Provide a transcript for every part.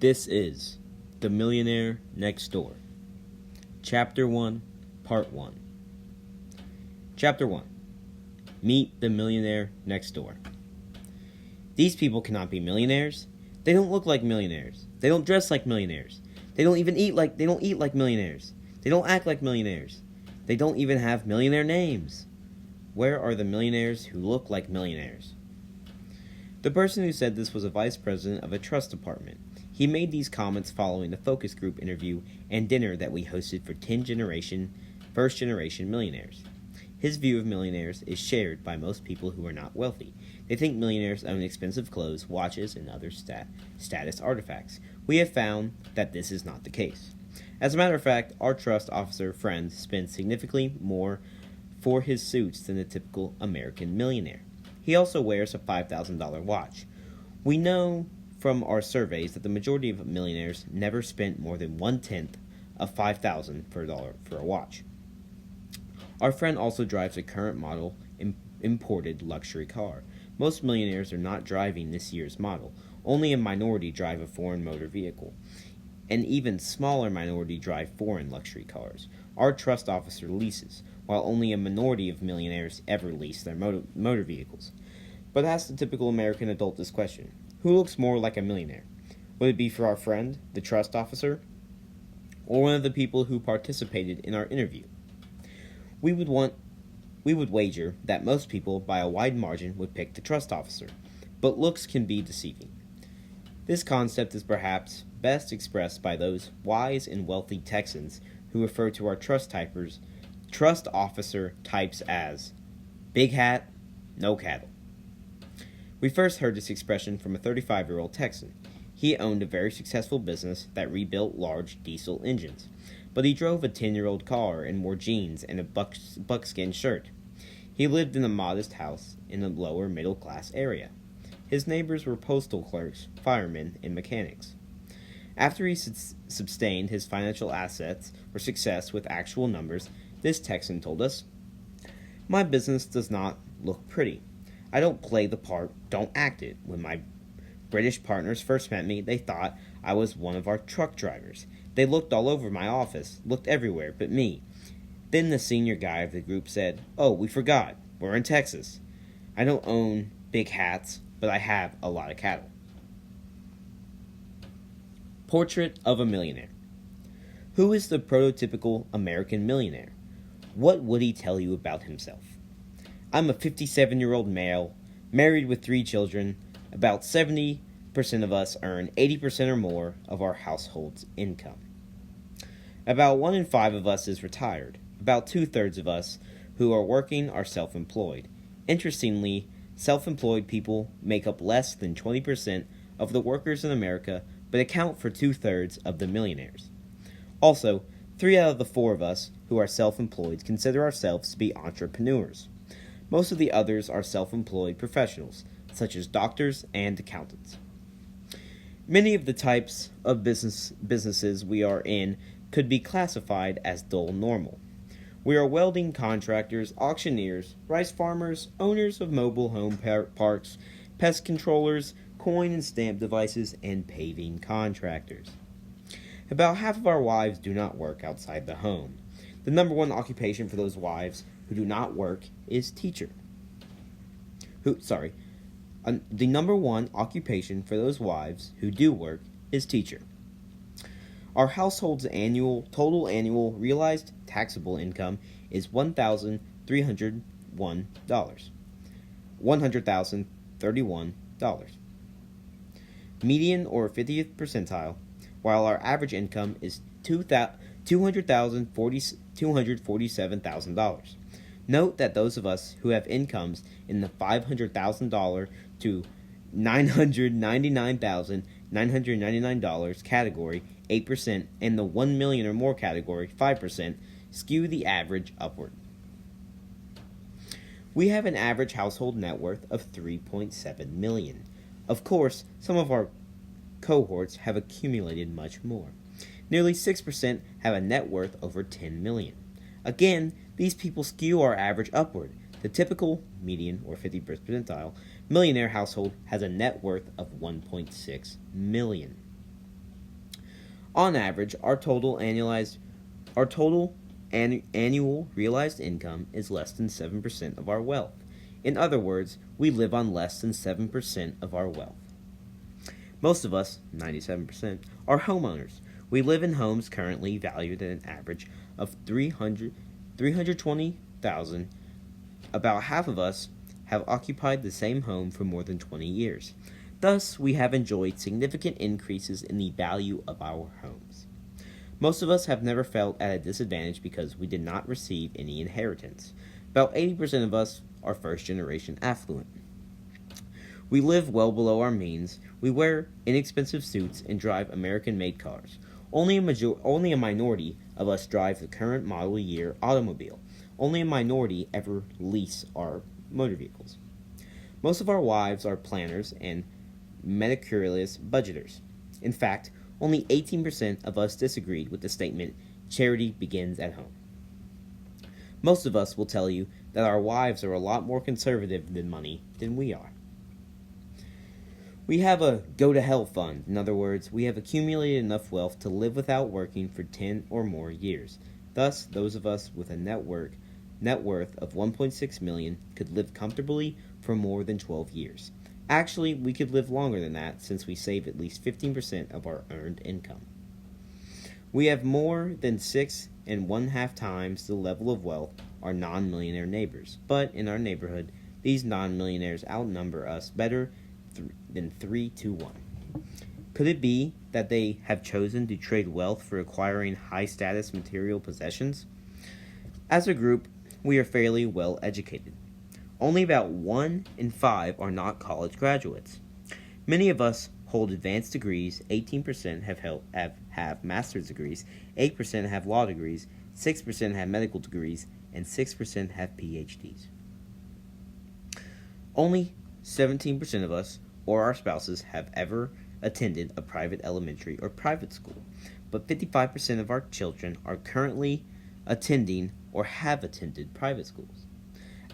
This is The Millionaire Next Door. Chapter 1, Part 1. Chapter 1. Meet the millionaire next door. These people cannot be millionaires. They don't look like millionaires. They don't dress like millionaires. They don't eat like millionaires. They don't act like millionaires. They don't even have millionaire names. Where are the millionaires who look like millionaires? The person who said this was a vice president of a trust department. He made these comments following the focus group interview and dinner that we hosted for first-generation millionaires. His view of millionaires is shared by most people who are not wealthy. They think millionaires own expensive clothes, watches, and other status artifacts. We have found that this is not the case. As a matter of fact, our trust officer friend spends significantly more for his suits than the typical American millionaire. He also wears a $5,000 watch. We know from our surveys that the majority of millionaires never spent more than 1/10 of $5,000 for a watch. Our friend also drives a current model imported luxury car. Most millionaires are not driving this year's model. Only a minority drive a foreign motor vehicle. An even smaller minority drive foreign luxury cars. Our trust officer leases, while only a minority of millionaires ever lease their motor vehicles. But ask the typical American adult this question: who looks more like a millionaire? Would it be for our friend, the trust officer, or one of the people who participated in our interview? We would wager that most people, by a wide margin, would pick the trust officer, but looks can be deceiving. This concept is perhaps best expressed by those wise and wealthy Texans who refer to our trust officer types as big hat, no cattle. We first heard this expression from a 35-year-old Texan. He owned a very successful business that rebuilt large diesel engines, but he drove a 10-year-old car and wore jeans and a buckskin shirt. He lived in a modest house in a lower middle-class area. His neighbors were postal clerks, firemen, and mechanics. After he sustained his financial assets or success with actual numbers, this Texan told us, "My business does not look pretty. I don't play the part, don't act it. When my British partners first met me, they thought I was one of our truck drivers. They looked all over my office, looked everywhere but me. Then the senior guy of the group said, 'Oh, we forgot. We're in Texas. I don't own big hats, but I have a lot of cattle.'" Portrait of a millionaire. Who is the prototypical American millionaire? What would he tell you about himself? "I'm a 57-year-old male, married with 3 children. About 70% of us earn 80% or more of our household's income. About 1 in 5 of us is retired. About 2/3 of us who are working are self-employed. Interestingly, self-employed people make up less than 20% of the workers in America, but account for 2/3 of the millionaires. Also, 3 out of the 4 of us who are self-employed consider ourselves to be entrepreneurs. Most of the others are self-employed professionals, such as doctors and accountants. Many of the types of businesses we are in could be classified as dull normal. We are welding contractors, auctioneers, rice farmers, owners of mobile home parks, pest controllers, coin and stamp devices, and paving contractors. About half of our wives do not work outside the home. The number one occupation for those wives who do not work is teacher. The number one occupation for those wives who do work is teacher. Our household's total annual realized taxable income is $100,031. Median or 50th percentile, while our average income is $247,000. Note that those of us who have incomes in the $500,000 to $999,999 category, 8%, and the $1 million or more category, 5%, skew the average upward. We have an average household net worth of $3.7 million. Of course, some of our cohorts have accumulated much more. Nearly 6% have a net worth over $10 million. Again, these people skew our average upward. The typical, median, or 50th percentile millionaire household has a net worth of $1.6 million. On average, our total annual realized income is less than 7% of our wealth. In other words, we live on less than 7% of our wealth. Most of us, 97%, are homeowners. We live in homes currently valued at an average of $320,000. About half of us have occupied the same home for more than 20 years. Thus, we have enjoyed significant increases in the value of our homes. Most of us have never felt at a disadvantage because we did not receive any inheritance. About 80% of us are first-generation affluent. We live well below our means. We wear inexpensive suits and drive American-made cars. Only a minority of us drive the current model year automobile. Only a minority ever lease our motor vehicles. Most of our wives are planners and meticulous budgeters. In fact, only 18% of us disagreed with the statement, "Charity begins at home." Most of us will tell you that our wives are a lot more conservative than money than we are. We have a go-to-hell fund. In other words, we have accumulated enough wealth to live without working for 10 or more years. Thus, those of us with a net worth of $1.6 million could live comfortably for more than 12 years. Actually, we could live longer than that since we save at least 15% of our earned income. We have more than 6.5 times the level of wealth our non-millionaire neighbors, but in our neighborhood, these non-millionaires outnumber us better than 3 to 1. Could it be that they have chosen to trade wealth for acquiring high-status material possessions? As a group, we are fairly well educated. Only about 1 in 5 are not college graduates. Many of us hold advanced degrees, 18% have master's degrees, 8% have law degrees, 6% have medical degrees, and 6% have PhDs. Only 17% of us or our spouses have ever attended a private elementary or private school, but 55% of our children are currently attending or have attended private schools.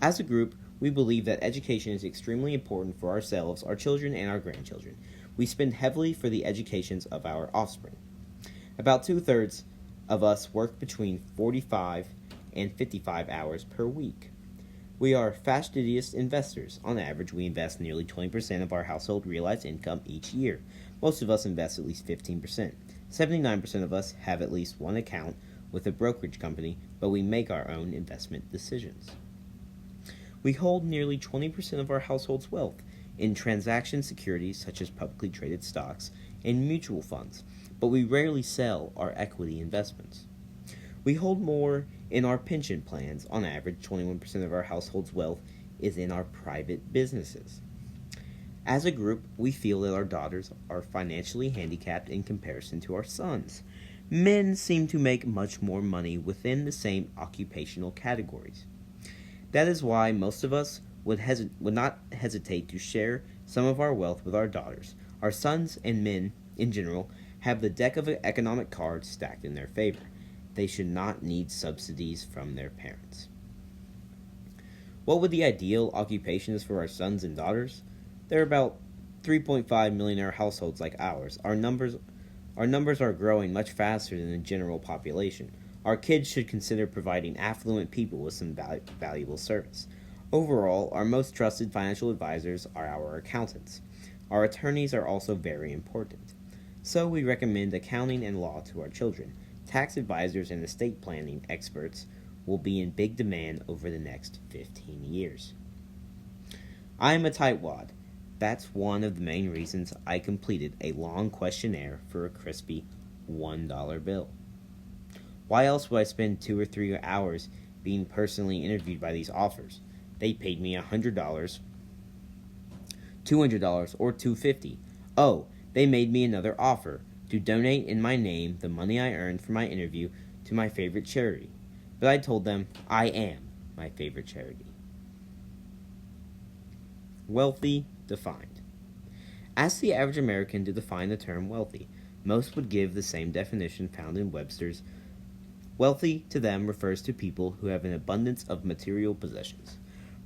As a group, we believe that education is extremely important for ourselves, our children, and our grandchildren. We spend heavily for the educations of our offspring. About 2/3 of us work between 45 and 55 hours per week. We are fastidious investors. On average, we invest nearly 20% of our household realized income each year. Most of us invest at least 15%. 79% of us have at least one account with a brokerage company, but we make our own investment decisions. We hold nearly 20% of our household's wealth in transaction securities such as publicly traded stocks and mutual funds, but we rarely sell our equity investments. We hold more in our pension plans. On average, 21% of our household's wealth is in our private businesses. As a group, we feel that our daughters are financially handicapped in comparison to our sons. Men seem to make much more money within the same occupational categories. That is why most of us would not hesitate to share some of our wealth with our daughters. Our sons and men, in general, have the deck of economic cards stacked in their favor. They should not need subsidies from their parents. What would the ideal occupation is for our sons and daughters? There are about 3.5 millionaire households like ours. Our numbers are growing much faster than the general population. Our kids should consider providing affluent people with some valuable service. Overall, our most trusted financial advisors are our accountants. Our attorneys are also very important. So we recommend accounting and law to our children. Tax advisors and estate planning experts will be in big demand over the next 15 years. I am a tightwad. That's one of the main reasons I completed a long questionnaire for a crispy $1 bill. Why else would I spend 2 or 3 hours being personally interviewed by these offers? They paid me $100, $200, or $250. Oh, they made me another offer to donate in my name the money I earned from my interview to my favorite charity. But I told them I am my favorite charity. Wealthy defined. Ask the average American to define the term wealthy. Most would give the same definition found in Webster's. Wealthy to them refers to people who have an abundance of material possessions.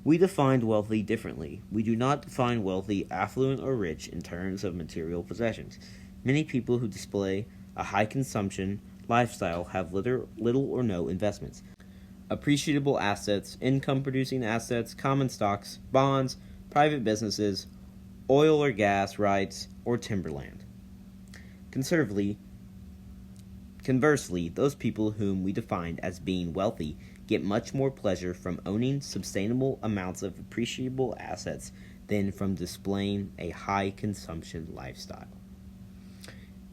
We define wealthy differently. We do not define wealthy, affluent, or rich in terms of material possessions. Many people who display a a high consumption lifestyle have little or no investments, appreciable assets, income producing assets, common stocks, bonds, private businesses, oil or gas rights, or timberland. Conversely, those people whom we defined as being wealthy get much more pleasure from owning sustainable amounts of appreciable assets than from displaying a high consumption lifestyle.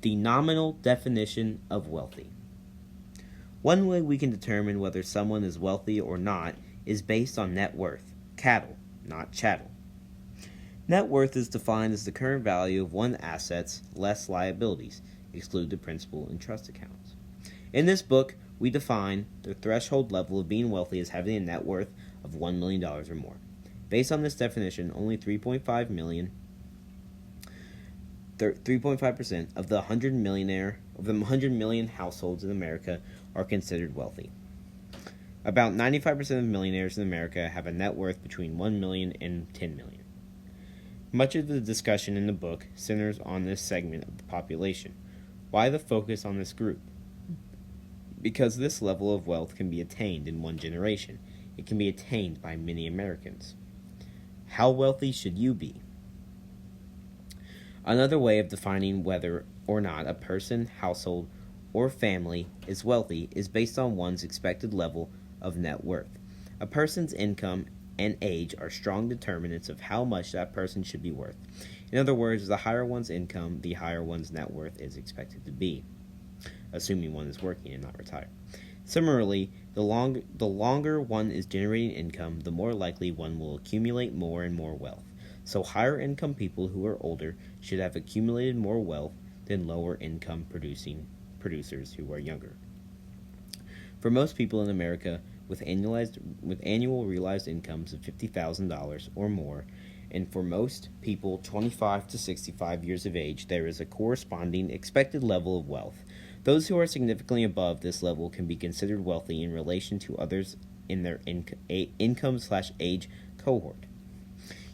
The nominal definition of wealthy. One way we can determine whether someone is wealthy or not is based on net worth, cattle, not chattel. Net worth is defined as the current value of one's assets less liabilities, exclude the principal and trust accounts. In this book, we define the threshold level of being wealthy as having a net worth of $1 million or more. Based on this definition, only 3.5% of the 100 million households in America are considered wealthy. About 95% of millionaires in America have a net worth between $1 million and $10 million. Much of the discussion in the book centers on this segment of the population. Why the focus on this group? Because this level of wealth can be attained in one generation. It can be attained by many Americans. How wealthy should you be? Another way of defining whether or not a person, household, or family is wealthy is based on one's expected level of net worth. A person's income and age are strong determinants of how much that person should be worth. In other words, the higher one's income, the higher one's net worth is expected to be, assuming one is working and not retired. Similarly, the longer one is generating income, the more likely one will accumulate more and more wealth. So higher income people who are older should have accumulated more wealth than lower income producers who are younger. For most people in America with annual realized incomes of $50,000 or more, and for most people 25 to 65 years of age, there is a corresponding expected level of wealth. Those who are significantly above this level can be considered wealthy in relation to others in their income/age cohort.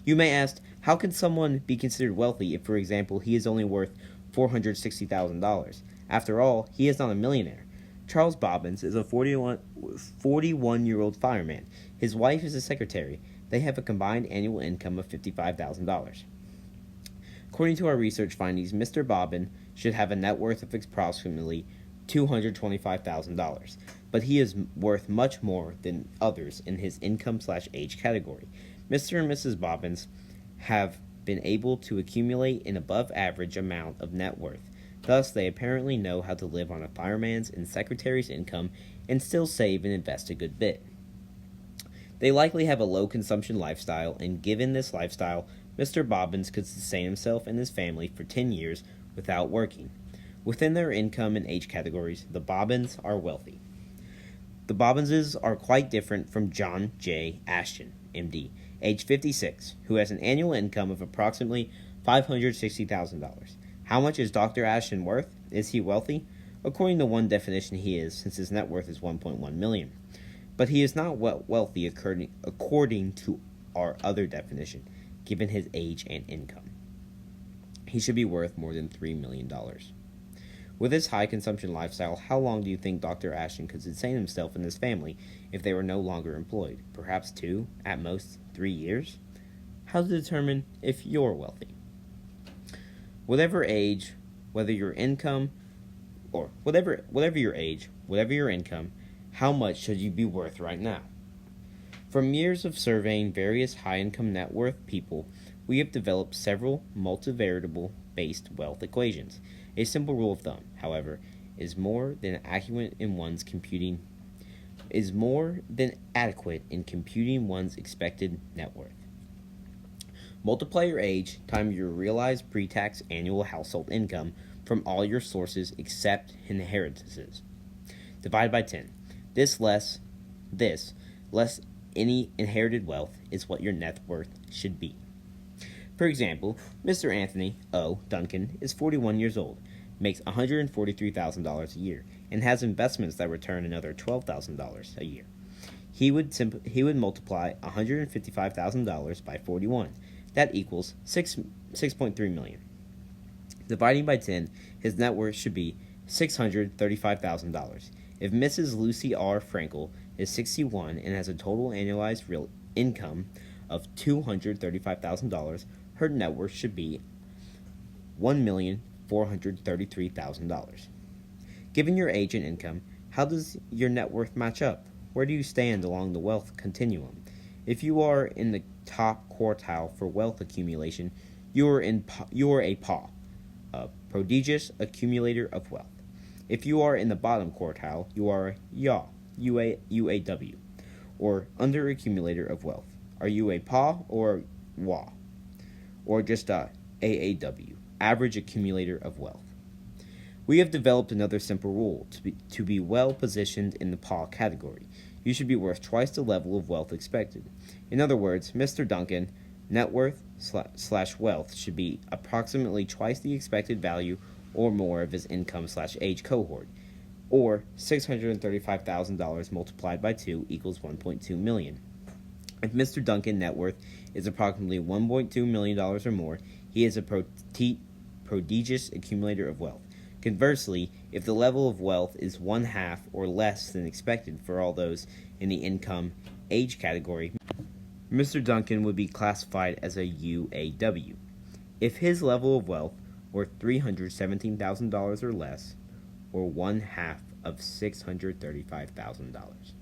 You may ask, how can someone be considered wealthy if, for example, he is only worth $460,000? After all, he is not a millionaire. Charles Bobbins is a 41-year-old fireman. His wife is a secretary. They have a combined annual income of $55,000. According to our research findings, Mr. Bobbin should have a net worth of approximately $225,000, but he is worth much more than others in his income/age category. Mr. and Mrs. Bobbins have been able to accumulate an above-average amount of net worth. Thus, they apparently know how to live on a fireman's and secretary's income and still save and invest a good bit. They likely have a low-consumption lifestyle, and given this lifestyle, Mr. Bobbins could sustain himself and his family for 10 years without working. Within their income and age categories, the Bobbins are wealthy. The Bobbinses are quite different from John J. Ashton, MD, age 56, who has an annual income of approximately $560,000. How much is Dr. Ashton worth? Is he wealthy? According to one definition, he is, since his net worth is $1.1 million. But he is not wealthy according to our other definition, given his age and income. He should be worth more than $3 million. With his high consumption lifestyle, how long do you think Dr. Ashton could sustain himself and his family if they were no longer employed? Perhaps 2, at most 3 years? How to determine if you're wealthy? Whatever age, whatever your income, how much should you be worth right now? From years of surveying various high-income net worth people, we have developed several multivariable-based wealth equations. A simple rule of thumb, however, is more than adequate in computing one's expected net worth. Multiply your age times your realized pre-tax annual household income from all your sources except inheritances. Divide by 10. This less any inherited wealth is what your net worth should be. For example, Mr. Anthony O. Duncan is 41 years old, makes $143,000 a year, and has investments that return another $12,000 a year. He would multiply $155,000 by 41. That equals $6.3 million. Dividing by 10, his net worth should be $635,000. If Mrs. Lucy R. Frankel is 61 and has a total annualized real income of $235,000, her net worth should be $1,433,000. Given your age and income, how does your net worth match up? Where do you stand along the wealth continuum? If you are in the top quartile for wealth accumulation, you are a PAW, a prodigious accumulator of wealth. If you are in the bottom quartile, you are a YAW, UAW, or under accumulator of wealth. Are you a PAW or WA, or just a AAW, average accumulator of wealth? We have developed another simple rule to be well positioned in the PAW category. You should be worth twice the level of wealth expected. In other words, Mr. Duncan, net worth / wealth should be approximately twice the expected value or more of his income / age cohort, or $635,000 multiplied by 2 equals $1.2 million. If Mr. Duncan net worth is approximately $1.2 million or more, he is a prodigious accumulator of wealth. Conversely, if the level of wealth is 1/2 or less than expected for all those in the income age category, Mr. Duncan would be classified as a UAW. If his level of wealth were $317,000 or less, or 1/2 of $635,000.